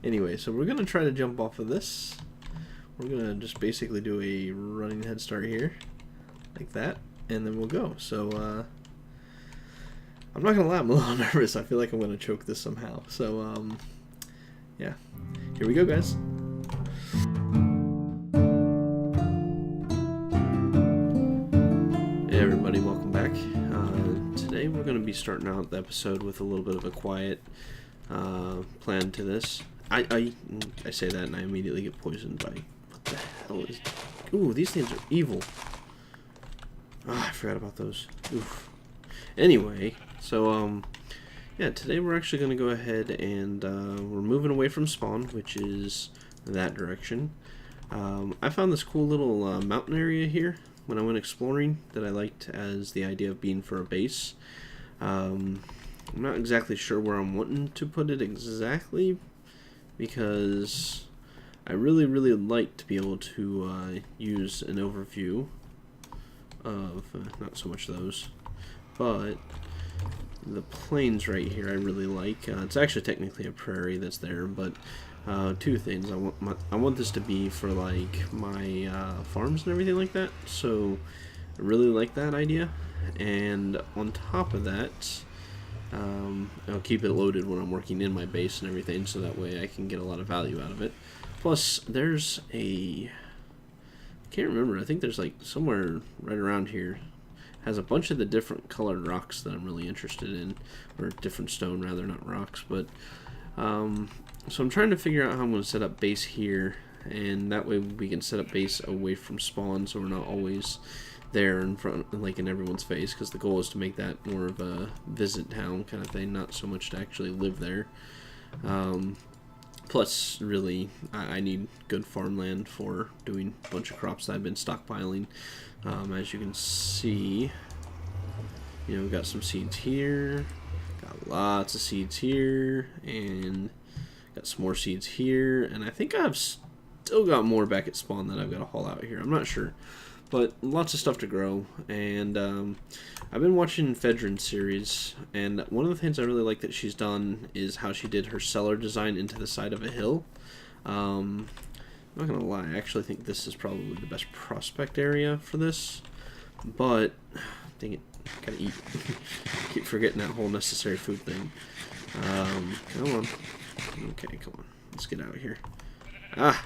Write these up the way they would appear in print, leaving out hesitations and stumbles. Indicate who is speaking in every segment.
Speaker 1: Anyway, so we're gonna try to jump off of this. We're gonna just basically do a running head start here, like that, and then we'll go. So I'm not gonna lie, I'm a little nervous. I feel like I'm gonna choke this somehow. So yeah, here we go, guys. Hey everybody, welcome back. Today we're gonna be starting out the episode with a little bit of a quiet plan to this. I say that and I immediately get poisoned by, what the hell is, ooh, these things are evil. Ah, I forgot about those. Oof. Anyway, so yeah, today we're actually going to go ahead and we're moving away from spawn, which is that direction. I found this cool little mountain area here when I went exploring that I liked as the idea of being for a base. I'm not exactly sure where I'm wanting to put it exactly, because I really like to be able to use an overview of, not so much those, but the plains right here I really like. It's actually technically a prairie that's there, but two things. I want this to be for like my farms and everything like that, so I really like that idea. And on top of that, I'll keep it loaded when I'm working in my base and everything, so that way I can get a lot of value out of it. Plus, there's I can't remember, I think there's like somewhere right around here, has a bunch of the different colored rocks that I'm really interested in, or different stone rather, not rocks, but so I'm trying to figure out how I'm going to set up base here, and that way we can set up base away from spawn, so we're not always there in front, like in everyone's face, because the goal is to make that more of a visit town kind of thing, not so much to actually live there. Plus, really, I need good farmland for doing a bunch of crops that I've been stockpiling. As you can see, you know, we've got some seeds here, got lots of seeds here, and got some more seeds here, and I think I've still got more back at spawn that I've got to haul out here. I'm not sure. But lots of stuff to grow, and I've been watching Fedrin's series, and one of the things I really like that she's done is how she did her cellar design into the side of a hill. I'm not gonna lie, I actually think this is probably the best prospect area for this, but dang it, gotta eat. Keep forgetting that whole necessary food thing. Come on. Okay, come on. Let's get out of here. Ah,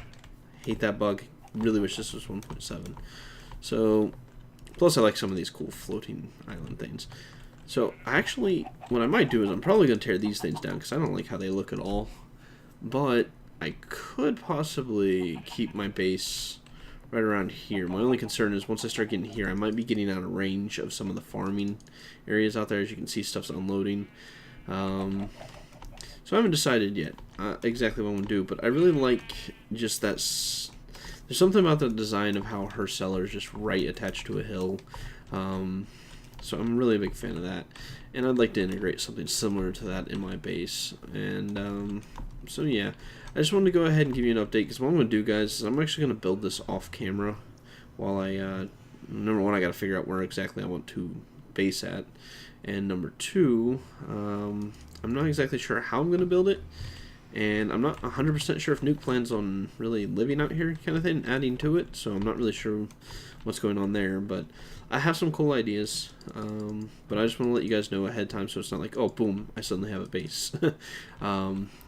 Speaker 1: hate that bug. Really wish this was 1.7. So, plus I like some of these cool floating island things. So, actually, what I might do is I'm probably going to tear these things down because I don't like how they look at all. But I could possibly keep my base right around here. My only concern is once I start getting here, I might be getting out of range of some of the farming areas out there. As you can see, stuff's unloading. So I haven't decided yet exactly what I'm going to do, but I really like just that. There's something about the design of how her cellar is just right attached to a hill. So I'm really a big fan of that. And I'd like to integrate something similar to that in my base. And so yeah, I just wanted to go ahead and give you an update, because what I'm going to do, guys, is I'm actually going to build this off camera while I, number one, I got to figure out where exactly I want to base at. And number two, I'm not exactly sure how I'm going to build it. And I'm not 100% sure if Nuke plans on really living out here kind of thing, adding to it, so I'm not really sure what's going on there, but I have some cool ideas, but I just want to let you guys know ahead of time so it's not like, oh, boom, I suddenly have a base.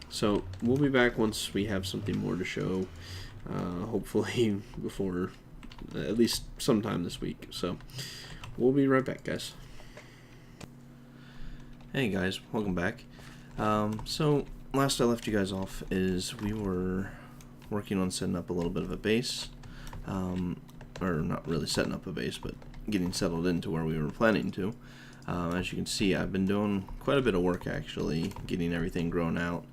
Speaker 1: So we'll be back once we have something more to show, hopefully before at least sometime this week. So we'll be right back, guys. Hey guys, welcome back. So last I left you guys off is we were working on setting up a little bit of a base, or not really setting up a base, but getting settled into where we were planning to. As you can see, I've been doing quite a bit of work actually, getting everything grown out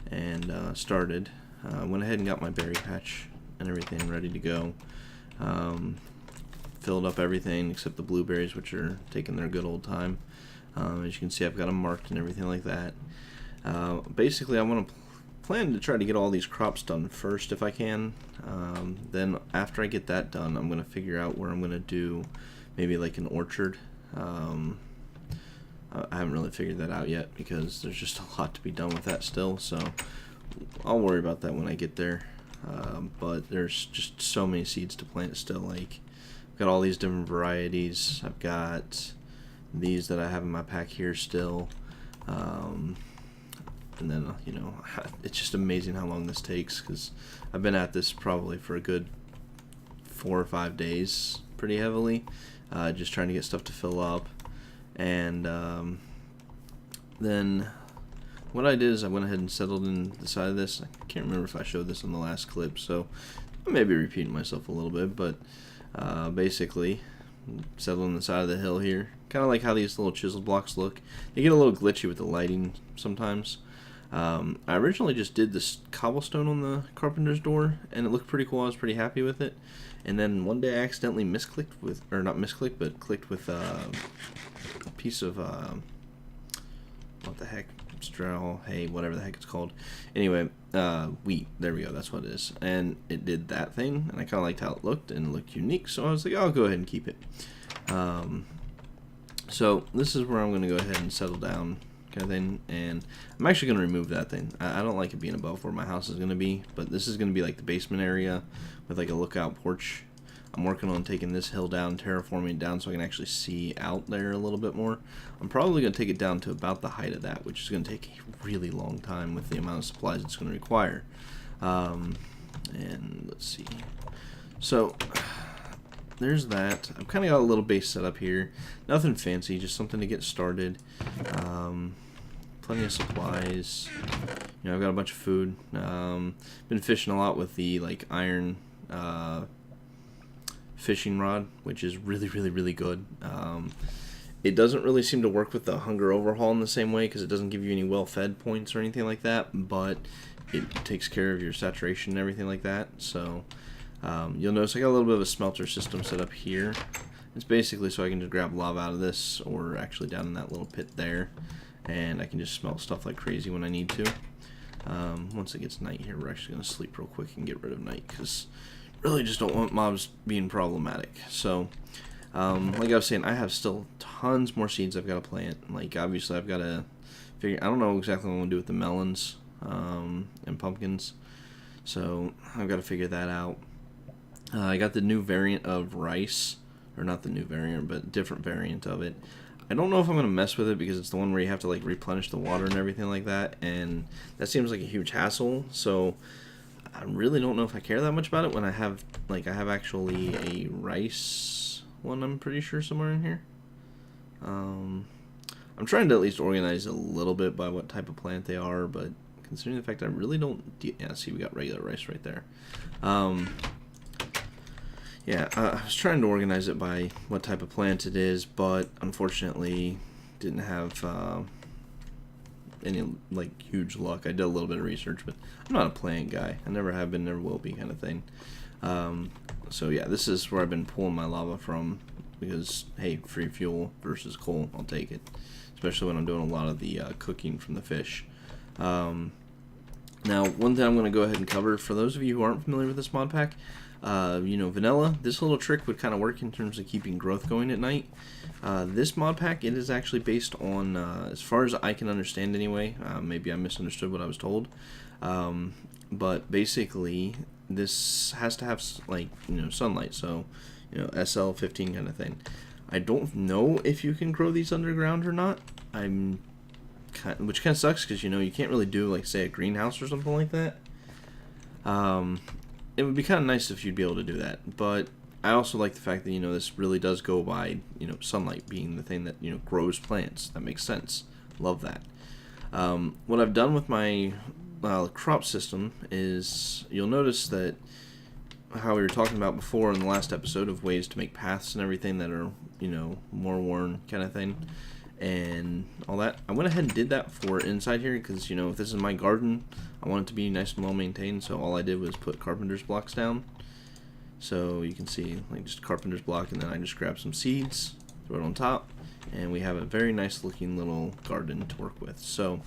Speaker 1: and started. Went ahead and got my berry patch and everything ready to go. Filled up everything except the blueberries, which are taking their good old time. As you can see, I've got them marked and everything like that. Basically, I want to plan to try to get all these crops done first if I can. Then after I get that done, I'm going to figure out where I'm going to do maybe like an orchard. I haven't really figured that out yet because there's just a lot to be done with that still. So I'll worry about that when I get there. But there's just so many seeds to plant still. Like, I've got all these different varieties. I've got these that I have in my pack here still. And then, you know, it's just amazing how long this takes, because I've been at this probably for a good 4 or 5 days pretty heavily, just trying to get stuff to fill up. And then what I did is I went ahead and settled in the side of this. I can't remember if I showed this in the last clip, so I may be repeating myself a little bit, but basically settled on the side of the hill here. Kind of like how these little chiseled blocks look. They get a little glitchy with the lighting sometimes. I originally just did this cobblestone on the carpenter's door, and it looked pretty cool. I was pretty happy with it. And then one day I accidentally misclicked with, or not misclicked, but clicked with a piece of, what the heck, straw, hay, whatever the heck it's called. Anyway, wheat, there we go, that's what it is. And it did that thing, and I kind of liked how it looked, and it looked unique, so I was like, I'll go ahead and keep it. So this is where I'm going to go ahead and settle down, kind of thing, and I'm actually going to remove that thing. I don't like it being above where my house is going to be, but this is going to be like the basement area with like a lookout porch. I'm working on taking this hill down, terraforming it down so I can actually see out there a little bit more. I'm probably going to take it down to about the height of that, which is going to take a really long time with the amount of supplies it's going to require. And let's see. So there's that. I've kind of got a little base set up here. Nothing fancy, just something to get started. Plenty of supplies. You know, I've got a bunch of food. Been fishing a lot with the like iron fishing rod, which is really, really, really good. It doesn't really seem to work with the hunger overhaul in the same way, because it doesn't give you any well-fed points or anything like that, but it takes care of your saturation and everything like that. So you'll notice I got a little bit of a smelter system set up here. It's basically so I can just grab lava out of this, or actually down in that little pit there, and I can just smelt stuff like crazy when I need to. Once it gets night here, we're actually going to sleep real quick and get rid of night, because really just don't want mobs being problematic. So like I was saying, I have still tons more seeds I've got to plant. Like, obviously I've got to figure, I don't know exactly what I'm going to do with the melons and pumpkins, so I've got to figure that out. I got the new variant of rice, or not the new variant, but different variant of it. I don't know if I'm going to mess with it, because it's the one where you have to like replenish the water and everything like that, and that seems like a huge hassle. So I really don't know if I care that much about it when I have actually a rice one, I'm pretty sure, somewhere in here. I'm trying to at least organize a little bit by what type of plant they are, but considering the fact I really don't... Yeah, see, we got regular rice right there. Yeah, I was trying to organize it by what type of plant it is, but unfortunately didn't have any like huge luck. I did a little bit of research, but I'm not a plant guy. I never have been, never will be, kind of thing. So yeah, this is where I've been pulling my lava from, because hey, free fuel versus coal, I'll take it, especially when I'm doing a lot of the cooking from the fish. Now, one thing I'm going to go ahead and cover for those of you who aren't familiar with this mod pack. You know, vanilla, this little trick would kind of work in terms of keeping growth going at night. This mod pack, it is actually based on, as far as I can understand anyway, maybe I misunderstood what I was told, but basically this has to have, like, you know, sunlight, so, you know, SL15 kind of thing. I don't know if you can grow these underground or not. Which kind of sucks, because, you know, you can't really do, like, say, a greenhouse or something like that. It would be kind of nice if you'd be able to do that, but I also like the fact that, you know, this really does go by, you know, sunlight being the thing that, you know, grows plants. That makes sense. Love that. What I've done with my crop system is, you'll notice that how we were talking about before in the last episode of ways to make paths and everything that are, you know, more worn kind of thing, and all that. I went ahead and did that for inside here, because, you know, if this is my garden, I want it to be nice and well maintained, so all I did was put carpenter's blocks down. So you can see, like, just carpenter's block, and then I just grab some seeds, throw it on top, and we have a very nice looking little garden to work with. So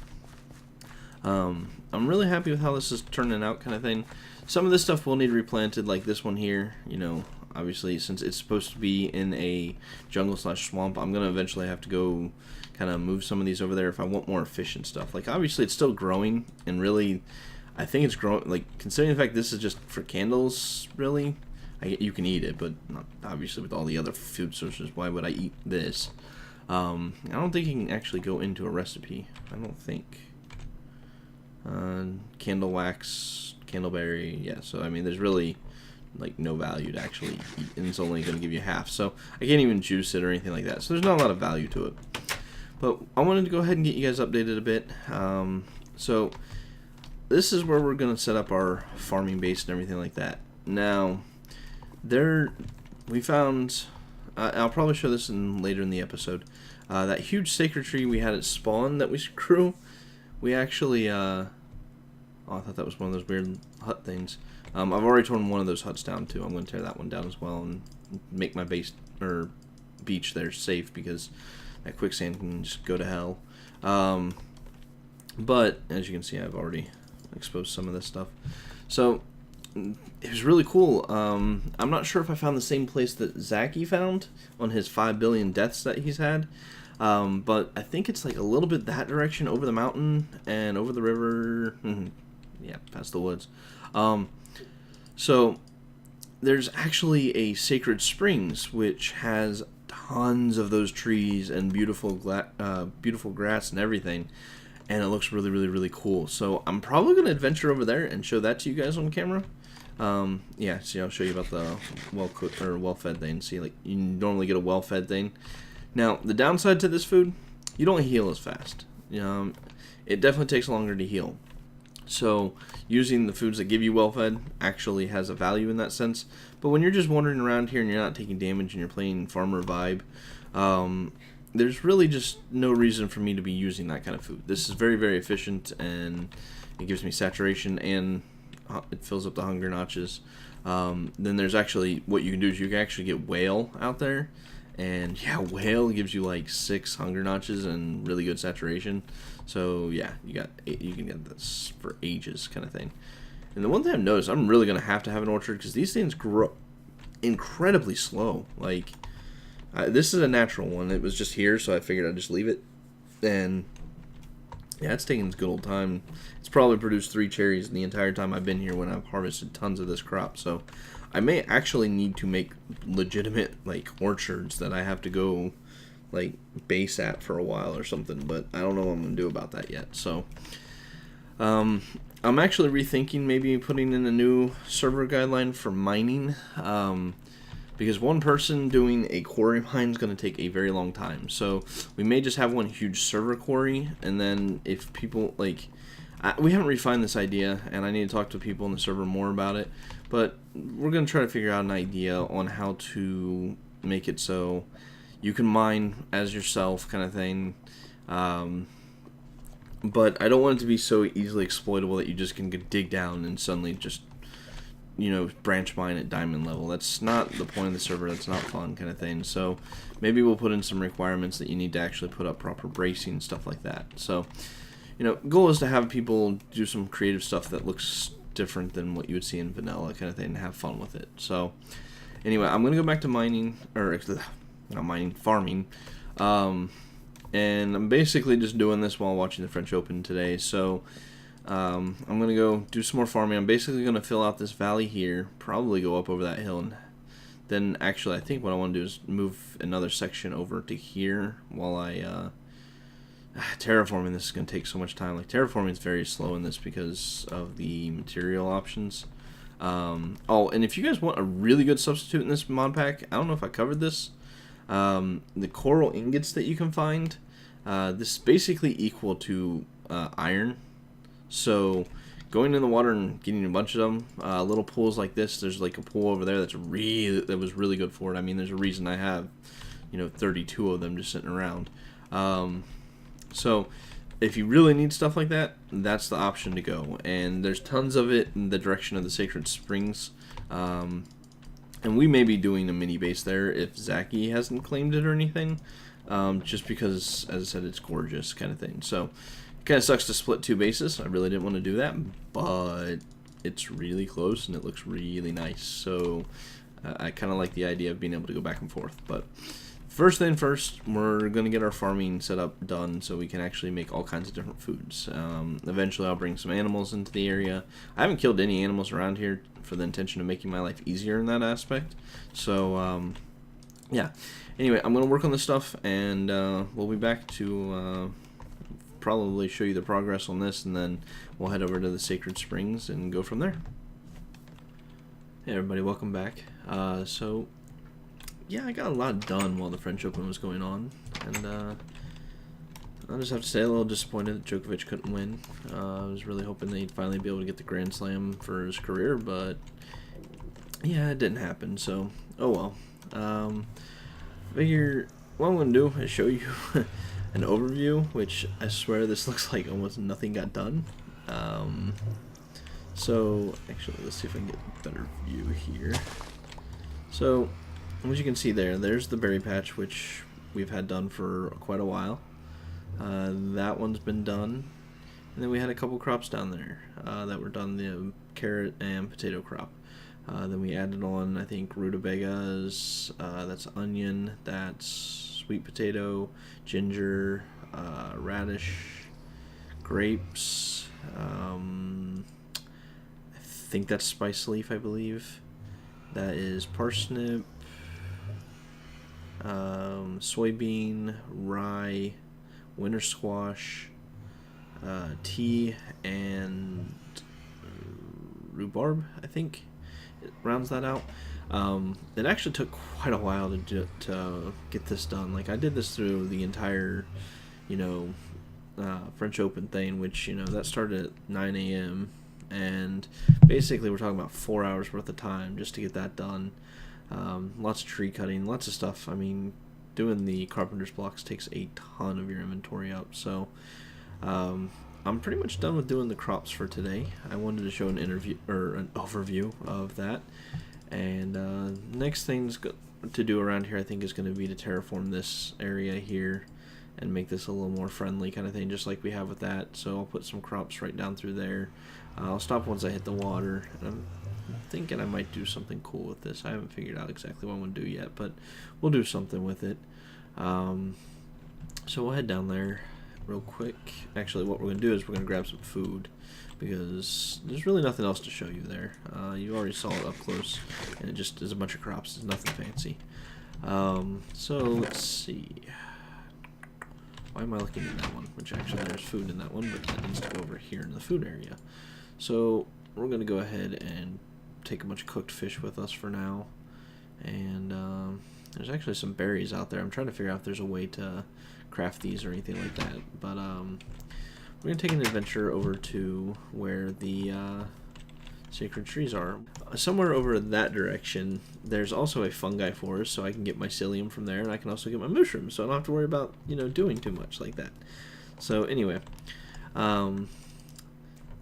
Speaker 1: I'm really happy with how this is turning out, kind of thing. Some of this stuff will need replanted, like this one here, you know. Obviously, since it's supposed to be in a jungle/swamp, I'm going to eventually have to go kind of move some of these over there if I want more efficient stuff. Like, obviously, it's still growing, and really, I think it's growing, like, considering the fact this is just for candles, really. You can eat it, but not, obviously with all the other food sources, why would I eat this? I don't think you can actually go into a recipe. I don't think. Candle wax, candleberry, yeah, so I mean there's really like no value to actually eat, and it's only going to give you half, so I can't even juice it or anything like that, so there's not a lot of value to it. But I wanted to go ahead and get you guys updated a bit. So this is where we're going to set up our farming base and everything like that. Now we found, I'll probably show this later in the episode, that huge sacred tree we had at spawn that we grew. We actually, oh, I thought that was one of those weird hut things. I've already torn one of those huts down too. I'm going to tear that one down as well and make my base or beach there safe, because that quicksand can just go to hell. But as you can see, I've already exposed some of this stuff. So it was really cool. I'm not sure if I found the same place that Zachy found on his 5 billion deaths that he's had. But I think it's like a little bit that direction, over the mountain and over the river. Yeah, past the woods. So there's actually a sacred springs which has tons of those trees and beautiful grass and everything, and it looks really, really, really cool. So I'm probably going to adventure over there and show that to you guys on camera. Yeah, see, I'll show you about the well-cooked or well-fed thing. See, like, you normally get a well-fed thing. Now, the downside to this food, you don't heal as fast. It definitely takes longer to heal. So using the foods that give you well-fed actually has a value in that sense. But when you're just wandering around here and you're not taking damage and you're playing farmer vibe, there's really just no reason for me to be using that kind of food. This is very, very efficient, and it gives me saturation, and it fills up the hunger notches. Then there's actually, what you can do is you can actually get whale out there. And yeah, whale gives you like 6 hunger notches and really good saturation. So yeah, you can get this for ages, kind of thing. And the one thing I've noticed, I'm really gonna have an orchard, because these things grow incredibly slow. Like, this is a natural one. It was just here, so I figured I'd just leave it. And yeah, it's taking its good old time. It's probably produced 3 cherries in the entire time I've been here, when I've harvested tons of this crop. So I may actually need to make legitimate like orchards that I have to go like base at for a while or something, but I don't know what I'm gonna do about that yet. So I'm actually rethinking maybe putting in a new server guideline for mining, because one person doing a quarry mine is going to take a very long time. So we may just have one huge server quarry, and then if people like, we haven't refined this idea, and I need to talk to people in the server more about it, but we're going to try to figure out an idea on how to make it so you can mine as yourself, kind of thing. But I don't want it to be so easily exploitable that you just can dig down and suddenly just, branch mine at diamond level. That's not the point of the server. That's not fun, kind of thing. So maybe we'll put in some requirements that you need to actually put up proper bracing, stuff like that. So, goal is to have people do some creative stuff that looks different than what you would see in vanilla, kind of thing, and have fun with it. So anyway, I'm going to go back to mining, or not mining, farming. And I'm basically just doing this while watching the French Open today. So I'm going to go do some more farming. I'm basically going to fill out this valley here, probably go up over that hill, and then actually I think what I want to do is move another section over to here while I terraforming. This is going to take so much time. Like, terraforming is very slow in this because of the material options. Oh, and if you guys want a really good substitute in this mod pack, I don't know if I covered this. The coral ingots that you can find, this is basically equal to iron. So going in the water and getting a bunch of them, little pools like this, there's like a pool over there that was really good for it. I mean, there's a reason I have 32 of them just sitting around. So if you really need stuff like that, that's the option to go, and there's tons of it in the direction of the Sacred Springs. And we may be doing a mini base there if Zachy hasn't claimed it or anything, just because, as I said, it's gorgeous, kind of thing. So it kind of sucks to split 2 bases. I really didn't want to do that, but it's really close and it looks really nice. So I kind of like the idea of being able to go back and forth. But first thing first, we're going to get our farming setup done so we can actually make all kinds of different foods. Eventually, I'll bring some animals into the area. I haven't killed any animals around here for the intention of making my life easier in that aspect. So, yeah. Anyway, I'm going to work on this stuff, and we'll be back to probably show you the progress on this, and then we'll head over to the Sacred Springs and go from there. Hey everybody, welcome back. So, yeah, I got a lot done while the French Open was going on, and I'll just have to say a little disappointed that Djokovic couldn't win. I was really hoping they'd finally be able to get the Grand Slam for his career, but yeah, it didn't happen, so oh well. Figure what I'm going to do is show you an overview, which I swear this looks like almost nothing got done. So, actually, let's see if I can get a better view here. So, as you can see there's the berry patch, which we've had done for quite a while. That one's been done. And then we had a couple crops down there that were done, the carrot and potato crop. Then we added on, I think, rutabagas, that's onion, that's sweet potato, ginger, radish, grapes, I think that's spice leaf, I believe. That is parsnip, soybean, rye, winter squash, tea, and rhubarb, I think. It rounds that out. It actually took quite a while to get this done. Like, I did this through the entire, French Open thing, which, that started at 9 a.m. And basically we're talking about 4 hours worth of time just to get that done. Lots of tree cutting, lots of stuff. I mean, doing the carpenter's blocks takes a ton of your inventory up. So, I'm pretty much done with doing the crops for today. I wanted to show an overview of that. And next thing's to do around here, I think, is going to be to terraform this area here and make this a little more friendly kind of thing, just like we have with that. So I'll put some crops right down through there. I'll stop once I hit the water. And I'm thinking I might do something cool with this. I haven't figured out exactly what I'm going to do yet, but we'll do something with it. So we'll head down there real quick. Actually, what we're going to do is we're going to grab some food, because there's really nothing else to show you there. You already saw it up close, and it just is a bunch of crops. It's nothing fancy. So let's see. Why am I looking at that one? Which actually there's food in that one, but that needs to go over here in the food area. So we're going to go ahead and take a bunch of cooked fish with us for now. And there's actually some berries out there. I'm trying to figure out if there's a way to craft these or anything like that. But we're going to take an adventure over to where the sacred trees are. Somewhere over that direction, there's also a fungi forest, so I can get my psyllium from there, and I can also get my mushrooms, so I don't have to worry about, doing too much like that. So anyway,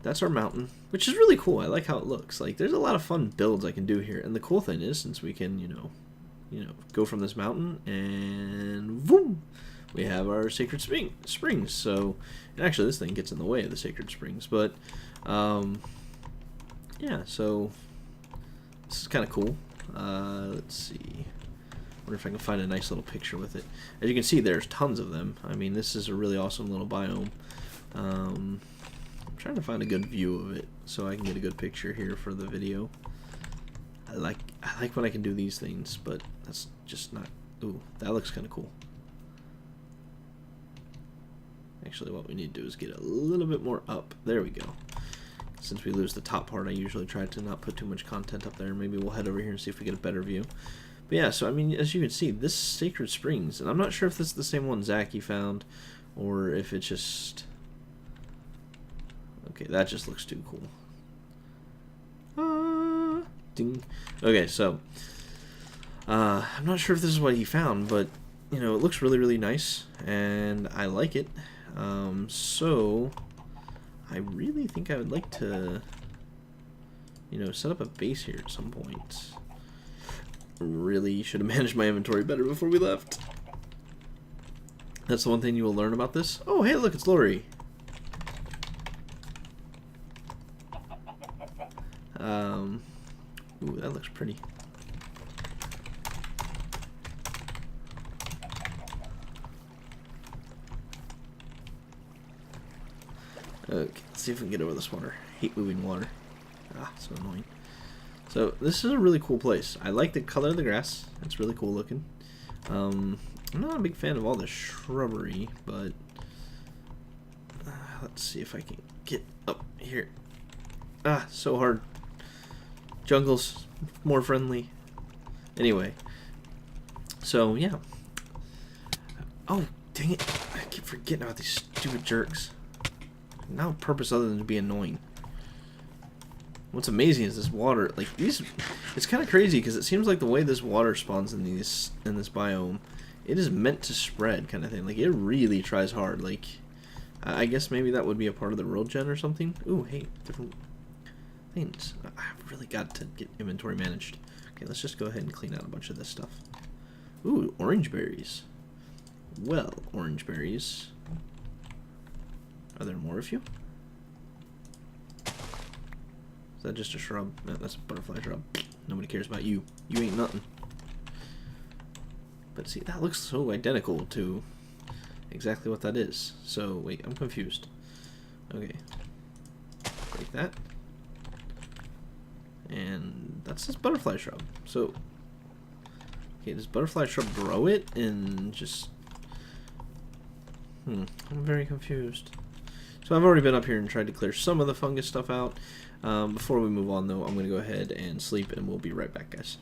Speaker 1: that's our mountain, which is really cool. I like how it looks. Like, there's a lot of fun builds I can do here, and the cool thing is, since we can, go from this mountain, and boom, we have our sacred springs. So, and actually, this thing gets in the way of the sacred springs, but yeah, so this is kind of cool. Let's see. I wonder if I can find a nice little picture with it. As you can see, there's tons of them. I mean, this is a really awesome little biome. I'm trying to find a good view of it so I can get a good picture here for the video. I like when I can do these things, but that's just not. Ooh, that looks kind of cool. Actually, what we need to do is get a little bit more up. There we go. Since we lose the top part, I usually try to not put too much content up there. Maybe we'll head over here and see if we get a better view. But yeah, so I mean, as you can see, this Sacred Springs, and I'm not sure if this is the same one Zachy found, or if it's just... Okay, that just looks too cool. Ding. Okay, so I'm not sure if this is what he found, but it looks really, really nice, and I like it. So I really think I would like to, set up a base here at some point. Really should have managed my inventory better before we left. That's the one thing you will learn about this. Oh, hey, look, it's Lori. Ooh, that looks pretty. Okay, let's see if we can get over this water. Hate moving water. Ah, so annoying. So this is a really cool place. I like the color of the grass. It's really cool looking. I'm not a big fan of all the shrubbery, but let's see if I can get up here. Ah, so hard. Jungle's more friendly. Anyway, so yeah. Oh, dang it. I keep forgetting about these stupid jerks. No purpose other than to be annoying. What's amazing is this water, like these, it's kind of crazy because it seems like the way this water spawns in this biome, it is meant to spread kind of thing. Like it really tries hard. Like I guess maybe that would be a part of the world gen or something. Ooh, hey, different things. I've really got to get inventory managed. Okay, let's just go ahead and clean out a bunch of this stuff. Ooh, orange berries. Well, orange berries. Are there more of you? Is that just a shrub? No, that's a butterfly shrub. Nobody cares about you. You ain't nothing. But see, that looks so identical to exactly what that is. So, wait, I'm confused. Okay. Break that. And that's this butterfly shrub. So, okay, does butterfly shrub grow it and just... I'm very confused. So I've already been up here and tried to clear some of the fungus stuff out. Before we move on, though, I'm going to go ahead and sleep, and we'll be right back, guys.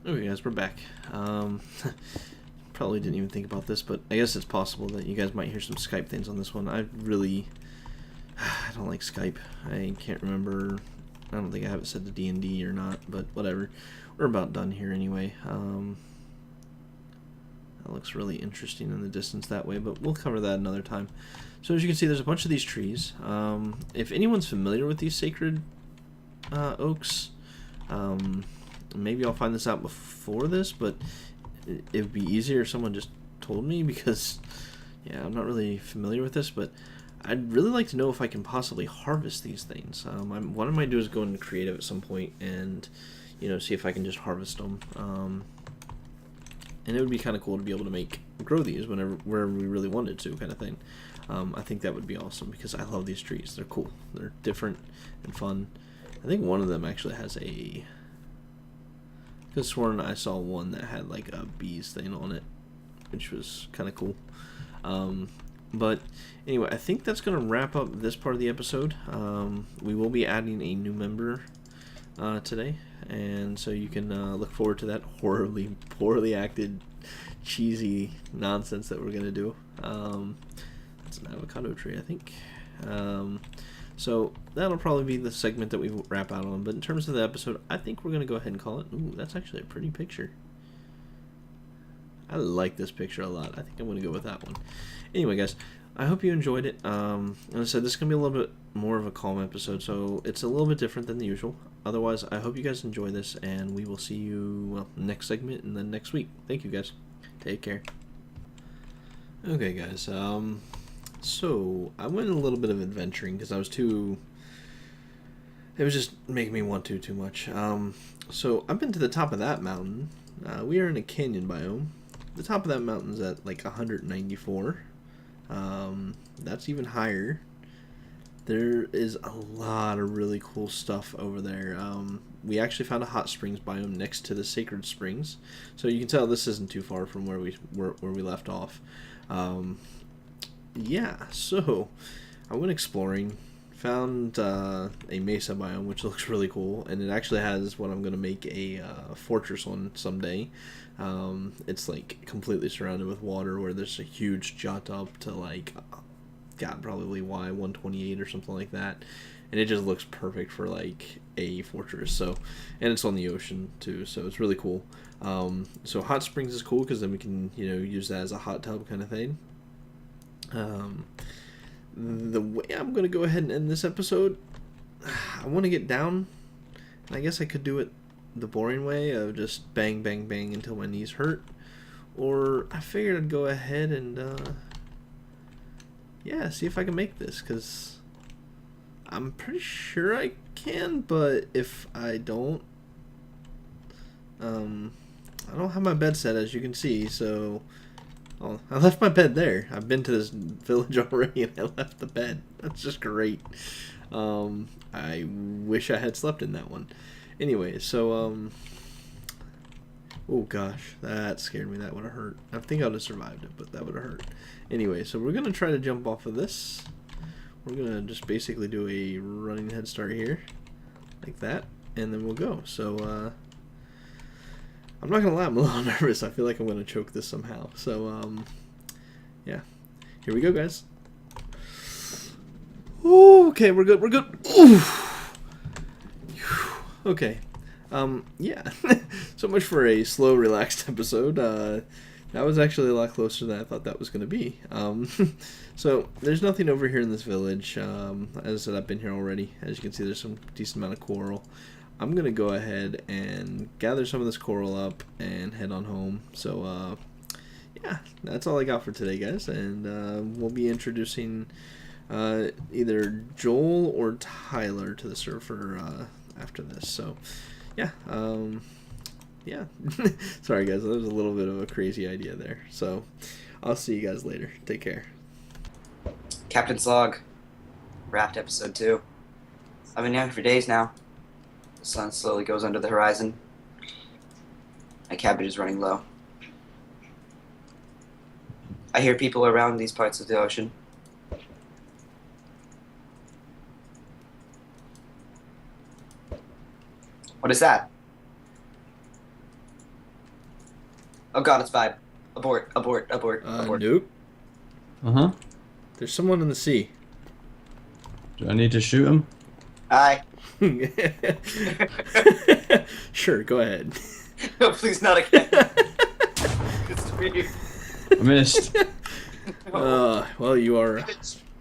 Speaker 1: Okay, guys, we're back. Probably didn't even think about this, but I guess it's possible that you guys might hear some Skype things on this one. I don't like Skype. I can't remember. I don't think I have it set to D&D or not, but whatever. We're about done here anyway. That looks really interesting in the distance that way, but we'll cover that another time. So as you can see, there's a bunch of these trees. If anyone's familiar with these sacred oaks, maybe I'll find this out before this, but it would be easier if someone just told me, because yeah, I'm not really familiar with this, but I'd really like to know if I can possibly harvest these things. What I might do is go into creative at some point and, you know, see if I can just harvest them. And it would be kind of cool to be able to grow these wherever we really wanted to, kind of thing. I think that would be awesome because I love these trees. They're cool. They're different and fun. I think one of them actually has I could have sworn I saw one that had like a bees thing on it, which was kind of cool. But anyway, I think that's going to wrap up this part of the episode. We will be adding a new member today, and so you can look forward to that horribly, poorly acted, cheesy nonsense that we're going to do. It's an avocado tree, I think. So that'll probably be the segment that we wrap out on. But in terms of the episode, I think we're going to go ahead and call it. Ooh, that's actually a pretty picture. I like this picture a lot. I think I'm going to go with that one. Anyway, guys, I hope you enjoyed it. As I said, this is going to be a little bit more of a calm episode, so it's a little bit different than the usual. Otherwise, I hope you guys enjoy this, and we will see you, well, next segment and then next week. Thank you, guys. Take care. Okay, guys, so I went a little bit of adventuring because it was just making me want to too much. So I've been to the top of that mountain. We are in a canyon biome. The top of that mountain's at like 194. That's even higher. There is a lot of really cool stuff over there. We actually found a hot springs biome next to the sacred springs, so you can tell this isn't too far from where we left off. Yeah, so I went exploring, found a mesa biome, which looks really cool, and it actually has what I'm going to make a fortress on someday. It's like completely surrounded with water, where there's a huge jut up to like, God, probably Y128 or something like that, and it just looks perfect for like a fortress. So, and it's on the ocean too, so it's really cool. So hot springs is cool because then we can, you know, use that as a hot tub kind of thing. The way I'm going to go ahead and end this episode, I want to get down, and I guess I could do it the boring way of just bang, bang, bang until my knees hurt, or I figured I'd go ahead and, yeah, see if I can make this, because I'm pretty sure I can, but if I don't, I don't have my bed set, as you can see, so Oh, I left my bed there. I've been to this village already, and I left the bed. That's just great. I wish I had slept in that one. Anyway, so, oh gosh, that scared me. That would have hurt. I think I would have survived it, but that would have hurt. Anyway, so we're going to try to jump off of this. We're going to just basically do a running head start here, like that, and then we'll go. So, I'm not going to lie, I'm a little nervous. I feel like I'm going to choke this somehow. So, yeah. Here we go, guys. Ooh, okay, we're good, we're good. Ooh. Okay. Yeah. So much for a slow, relaxed episode. That was actually a lot closer than I thought that was going to be. So, there's nothing over here in this village. As I said, I've been here already. As you can see, there's some decent amount of coral. I'm going to go ahead and gather some of this coral up and head on home. So, yeah, that's all I got for today, guys. And we'll be introducing either Joel or Tyler to the server after this. So, yeah. Yeah. Sorry, guys. That was a little bit of a crazy idea there. So, I'll see you guys later. Take care.
Speaker 2: Captain's log. Wrapped episode 2. I've been here for days now. The sun slowly goes under the horizon. My cabbage is running low. I hear people around these parts of the ocean. What is that? Oh god, it's Vibe. Abort, abort, abort, abort.
Speaker 1: Nope.
Speaker 3: Uh-huh.
Speaker 1: There's someone in the sea.
Speaker 3: Do I need to shoot him?
Speaker 2: Hi.
Speaker 1: Sure, go ahead.
Speaker 2: No, please not again. It's weird.
Speaker 3: I missed.
Speaker 1: Well, you are a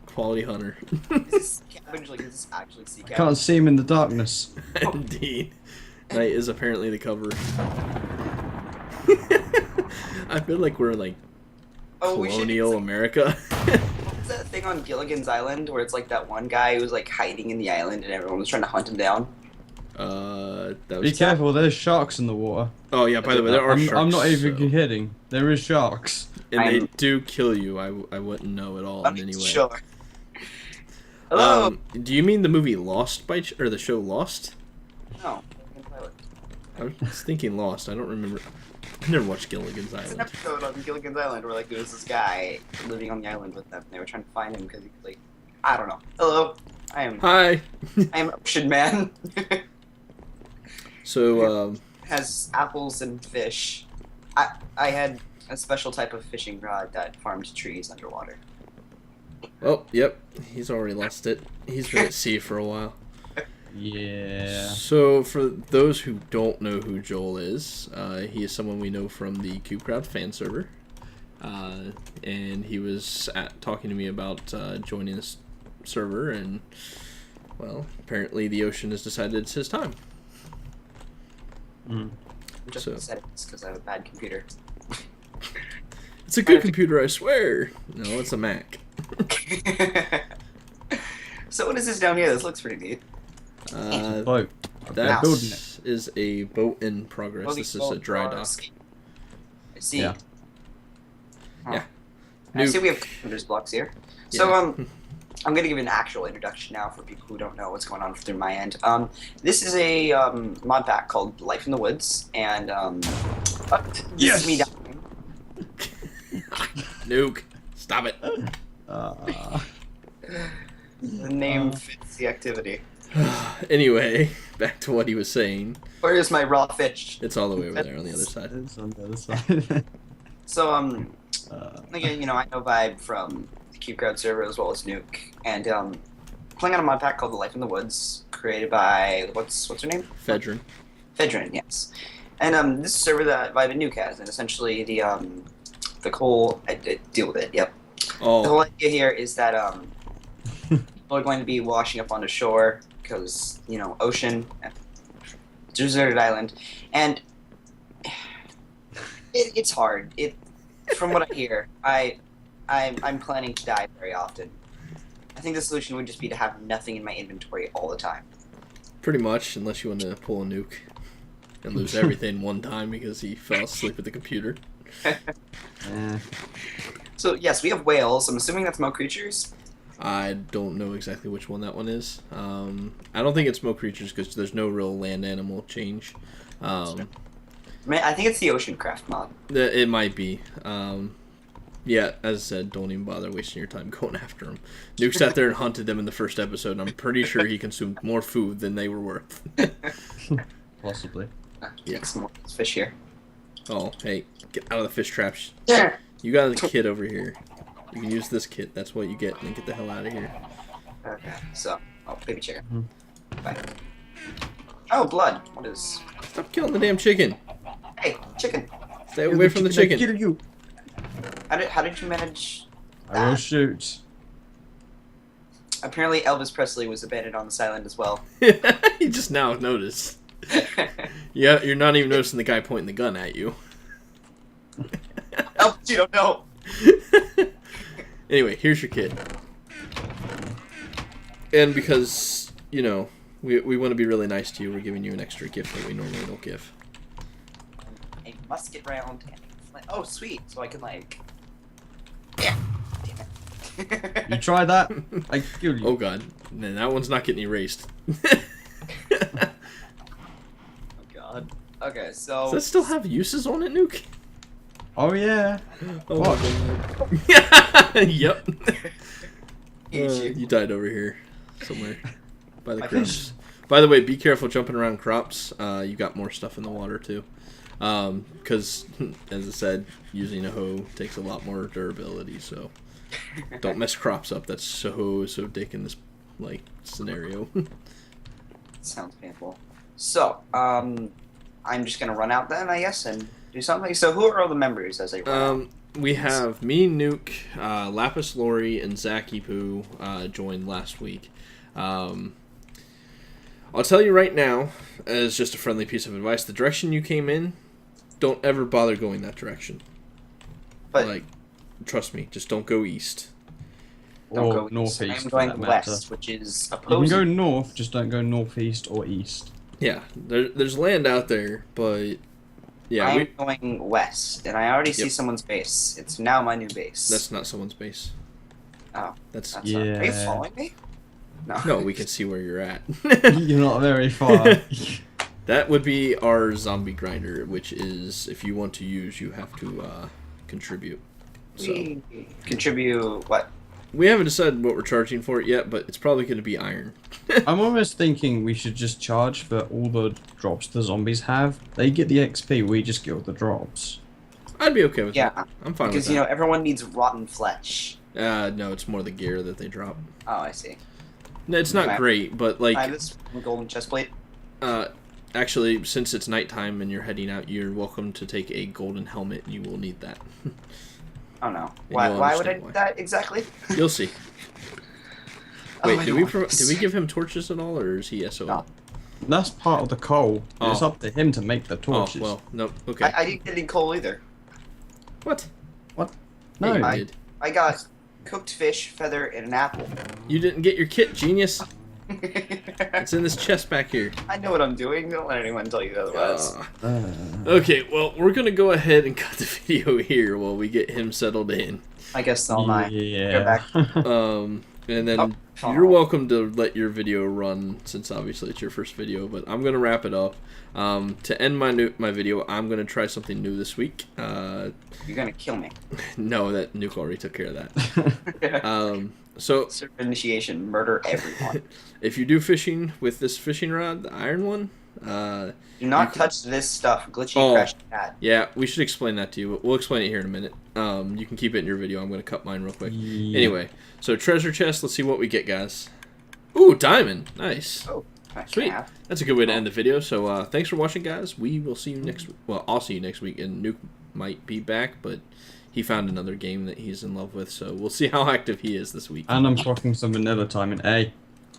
Speaker 1: quality hunter.
Speaker 2: Is this cabbage, like, is this actually sea
Speaker 3: I
Speaker 2: cabbage?
Speaker 3: can't see him in the darkness.
Speaker 1: Indeed. Night is apparently the cover. I feel like we're like colonial America.
Speaker 2: What's that thing on Gilligan's Island where it's like that one guy who was like hiding in the island and everyone was trying to hunt him down?
Speaker 1: That was
Speaker 3: Be careful, there's sharks in the water.
Speaker 1: Oh yeah, by the way, there are sharks.
Speaker 3: I'm not even
Speaker 1: so.
Speaker 3: kidding. There is sharks.
Speaker 1: And they do kill you. I wouldn't know at all in any way.
Speaker 2: Sure. Hello.
Speaker 1: Do you mean the movie Lost or the show Lost?
Speaker 2: No.
Speaker 1: I was thinking Lost. I don't remember. I never watched Gilligan's
Speaker 2: There's an
Speaker 1: Island.
Speaker 2: episode on Gilligan's Island where like there was this guy living on the island with them. They were trying to find him because he was like, I don't know. Hello.
Speaker 1: Hi.
Speaker 2: I am Ocean Man.
Speaker 1: So
Speaker 2: Has apples and fish. I had a special type of fishing rod that farmed trees underwater.
Speaker 1: oh yep, he's already lost it. He's been at sea for a while.
Speaker 3: Yeah.
Speaker 1: So, for those who don't know who Joel is, he is someone we know from the CubeCrowd fan server. And he was talking to me about joining this server, and, well, apparently the ocean has decided it's his time.
Speaker 3: Mm.
Speaker 2: I'm just upset because I have a bad computer.
Speaker 1: It's a good computer, I swear. No, it's a Mac.
Speaker 2: So what is this down here? This looks pretty neat.
Speaker 3: Boat.
Speaker 1: That
Speaker 3: building it.
Speaker 1: is a boat in progress. This is a dry dock.
Speaker 2: I see.
Speaker 3: Yeah.
Speaker 2: Huh.
Speaker 1: Yeah.
Speaker 2: I see we have computers blocks here. So I'm gonna give an actual introduction now for people who don't know what's going on through my end. This is a mod pack called Life in the Woods, and this is me dying.
Speaker 1: Nuke. Stop it.
Speaker 2: The name fits the activity.
Speaker 1: Anyway, back to what he was saying.
Speaker 2: Where is my raw fish?
Speaker 1: It's all the way over there on the other side.
Speaker 3: It's on the other side.
Speaker 2: So again, you know, I know Vibe from the CubeCrowd server as well as Nuke, and playing on a mod pack called The Life in the Woods, created by what's her name?
Speaker 1: Fedrin.
Speaker 2: Fedrin, yes. And this is a server that Vibe and Nuke has, and essentially the whole I deal with it. Yep.
Speaker 1: Oh.
Speaker 2: The whole idea here is that people are going to be washing up on the shore because, you know, ocean, deserted island, and it's hard. From what I hear, I'm planning to die very often. I think the solution would just be to have nothing in my inventory all the time.
Speaker 1: Pretty much, unless you want to pull a nuke and lose everything one time because he fell asleep at the computer.
Speaker 2: So yes, we have whales. I'm assuming that's mo creatures.
Speaker 1: I don't know exactly which one that one is. I don't think it's smoke creatures because there's no real land animal change.
Speaker 2: I think it's the ocean craft mod.
Speaker 1: It might be. Yeah, as I said, don't even bother wasting your time going after them. Nuke sat there and hunted them in the first episode, and I'm pretty sure he consumed more food than they were worth.
Speaker 3: Possibly.
Speaker 2: Take some more fish here.
Speaker 1: Oh, hey, get out of the fish traps.
Speaker 2: Yeah.
Speaker 1: You got a kit over here. You can use this kit. That's what you get, and then get the hell out of here.
Speaker 2: Okay, so, baby chicken. Bye. Oh, blood. What is...
Speaker 1: Stop killing the damn chicken.
Speaker 2: Hey, chicken.
Speaker 1: Stay away from the chicken.
Speaker 3: Kill you.
Speaker 2: How did you manage that?
Speaker 3: I will shoot.
Speaker 2: Apparently Elvis Presley was abandoned on this island as well.
Speaker 1: You just now noticed. Yeah, you're not even noticing the guy pointing the gun at you.
Speaker 2: Elvis, you don't know.
Speaker 1: Anyway, here's your kit. And because, you know, we want to be really nice to you, we're giving you an extra gift that we normally don't give.
Speaker 2: A musket round and a flint. Oh, sweet. So I can, like... Yeah. Damn it.
Speaker 3: You try that? I killed you.
Speaker 1: Oh god, man, that one's not getting erased.
Speaker 2: Oh, God. Okay, so...
Speaker 1: Does that still have uses on it, Nuke?
Speaker 3: Oh yeah.
Speaker 1: Oh
Speaker 3: What?
Speaker 1: my god. Yep.
Speaker 2: You.
Speaker 1: You died over here somewhere by the
Speaker 2: My
Speaker 1: crops.
Speaker 2: fish.
Speaker 1: By the way, be careful jumping around crops. You got more stuff in the water too. Because, as I said, using a hoe takes a lot more durability. So don't mess crops up. That's so dick in this scenario.
Speaker 2: Sounds painful. So, I'm just gonna run out then, I guess, and do something. So who are all the members as they run out?
Speaker 1: We have me, Nuke, Lapis Lori, and Zacky Poo joined last week. I'll tell you right now, as just a friendly piece of advice, the direction you came in, don't ever bother going that direction.
Speaker 2: But
Speaker 1: trust me, just don't go east.
Speaker 2: don't
Speaker 3: Or
Speaker 2: go east.
Speaker 3: northeast.
Speaker 2: I'm
Speaker 3: for
Speaker 2: going
Speaker 3: that
Speaker 2: west,
Speaker 3: matter.
Speaker 2: which is
Speaker 3: You can
Speaker 2: opposing.
Speaker 3: go north, just don't go northeast or east.
Speaker 1: Yeah, there's land out there, but yeah,
Speaker 2: I'm going west, and I already see
Speaker 1: Yep.
Speaker 2: someone's base. It's now my new base.
Speaker 1: that's not someone's base.
Speaker 2: Oh,
Speaker 1: That's
Speaker 2: that's not... Are you
Speaker 3: Yeah.
Speaker 2: following me? No.
Speaker 1: no, we can see where you're at.
Speaker 3: You're not very far.
Speaker 1: That would be our zombie grinder, which is if you want to use, you have to contribute. So
Speaker 2: We contribute what?
Speaker 1: we haven't decided what we're charging for it yet, but it's probably going to be iron.
Speaker 3: I'm almost thinking we should just charge for all the drops the zombies have. They get the XP, we just get all the drops.
Speaker 1: I'd be okay with
Speaker 2: Yeah,
Speaker 1: that. I'm fine
Speaker 2: because
Speaker 1: with
Speaker 2: you
Speaker 1: that.
Speaker 2: know everyone needs rotten flesh.
Speaker 1: No, it's more the gear that they drop.
Speaker 2: Oh, I see.
Speaker 1: No, it's not
Speaker 2: Okay.
Speaker 1: great, but
Speaker 2: I have
Speaker 1: like,
Speaker 2: this golden chest plate.
Speaker 1: actually, since it's nighttime and you're heading out, you're welcome to take a golden helmet, and you will need that.
Speaker 2: Oh no.
Speaker 1: you'll
Speaker 2: Why would I
Speaker 1: understand
Speaker 2: do
Speaker 1: why.
Speaker 2: that exactly?
Speaker 1: You'll see.
Speaker 2: Oh,
Speaker 1: Wait,
Speaker 2: I
Speaker 1: did
Speaker 2: don't
Speaker 1: we
Speaker 2: want this.
Speaker 1: did we give him torches at all, or is he SOL?
Speaker 2: No.
Speaker 3: That's part of the coal. It's
Speaker 1: Oh.
Speaker 3: up to him to make the
Speaker 1: Oh
Speaker 3: torches.
Speaker 1: well, no. Okay.
Speaker 2: I didn't get any coal either.
Speaker 1: What?
Speaker 3: No.
Speaker 1: Yeah, you
Speaker 2: I-
Speaker 1: did.
Speaker 2: I got cooked fish, feather, and an apple.
Speaker 1: You didn't get your kit, genius. It's in this chest back here.
Speaker 2: I know what I'm doing. Don't let anyone tell you otherwise.
Speaker 1: Okay, well, we're gonna go ahead and cut the video here while we get him settled in.
Speaker 2: I guess all my.
Speaker 3: Yeah.
Speaker 1: And then
Speaker 2: Oh.
Speaker 1: you're welcome to let your video run, since obviously it's your first video. But I'm gonna wrap it up. To end my video, I'm gonna try something new this week.
Speaker 2: You're gonna kill me.
Speaker 1: No, that Nuke already took care of that. So
Speaker 2: Serve initiation, murder everyone.
Speaker 1: if you do fishing with this fishing rod, the iron one,
Speaker 2: Do
Speaker 1: You
Speaker 2: not
Speaker 1: can-
Speaker 2: touch this stuff. Glitchy,
Speaker 1: Oh.
Speaker 2: crash, bad.
Speaker 1: yeah, we should explain that to you. But we'll explain it here in a minute. You can keep it in your video. I'm gonna cut mine real quick.
Speaker 3: Yeah.
Speaker 1: Anyway, so treasure chest. Let's see what we get, guys. Ooh, diamond. Nice.
Speaker 2: Oh, I
Speaker 1: Sweet.
Speaker 2: have.
Speaker 1: That's a good way to end the video. So thanks for watching, guys. We will see you next week. Well, I'll see you next week, and Nuke might be back, but he found another game that he's in love with, so we'll see how active he is this week.
Speaker 3: And I'm talking some vanilla time in A.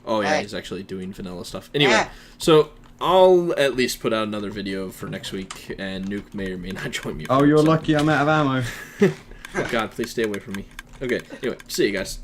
Speaker 1: Oh, yeah,
Speaker 2: Hey.
Speaker 1: he's actually doing vanilla stuff. Anyway,
Speaker 2: Yeah.
Speaker 1: so I'll at least put out another video for next week, and Nuke may or may not join me.
Speaker 3: Oh,
Speaker 1: for it,
Speaker 3: you're
Speaker 1: so-
Speaker 3: lucky I'm out of ammo.
Speaker 1: Oh, God, please stay away from me. Okay, anyway, see you guys.